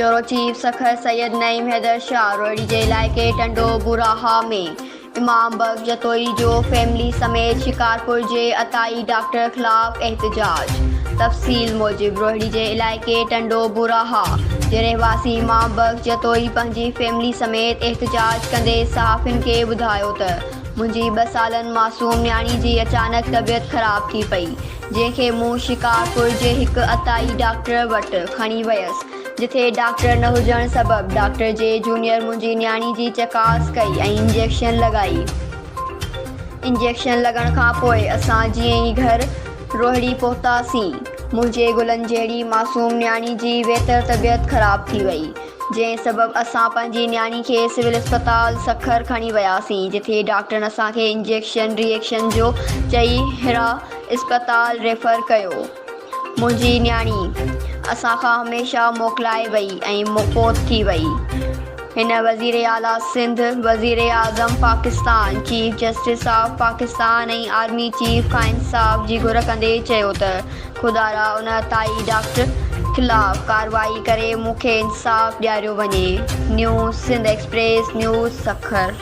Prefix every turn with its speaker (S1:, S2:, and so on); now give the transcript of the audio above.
S1: Bureau chief Sukkur Syed Naeem Haidar Shah Rohri के इलाइक़े टंडो बुराहा में इमाम बख्श जतोई जो फैमिली समेत शिकारपुर के अताई डॉक्टर खिलाफ एहतजाज। तफ़सील मूजिब रोहिड़ी के इलाइक़े टंडो बुराहा के रहवासी इमाम बख्श जतोई पंहिंजी फैमिली समेत एहतजाज कंदे सहाफ़ियुनि खे ॿुधायो त मुंहिंजी 2 सालनि मासूम न्याणी जी अचानक तबियत ख़राब थी पई, जंहिंखे मूं शिकारपुर जे हिकु अताई डॉक्टर वटि खणी वियसि, जिथे डॉक्टर न हुजण सबबि डॉक्टर जे जूनियर मुंहिंजी न्याणी जी चकास कई ऐं इंजेक्शन लॻाई। इंजेक्शन लॻण खां पोइ असां जीअं ई घर रोहिड़ी पहुतासीं, मुंहिंजे गुलनि जहिड़ी मासूम न्याणी जी वेतर तबियत ख़राब थी वई, जंहिं सबबि असां पंहिंजी न्याणी खे सिविल अस्पताल सखर खणी वियासीं, जिथे डॉक्टरनि असांखे इंजेक्शन रिएक्शन जो चई हिरा अस्पताल रेफर कयो। मुंहिंजी न्याणी असांखां हमेशह मोकिलाए वई ऐं मोफोत थी वई। हिन वज़ीर आला सिंध, वज़ीर आज़म Pakistan, chief justice of Pakistan ऐं आर्मी चीफ खां इंसाफ़ जी घुर कंदे चयो त खुदारा उन अताई डॉक्टर खिलाफ़ कार्रवाई करे मूंखे इंसाफ़ ॾियारियो वञे। News Sindh express news Sukkur.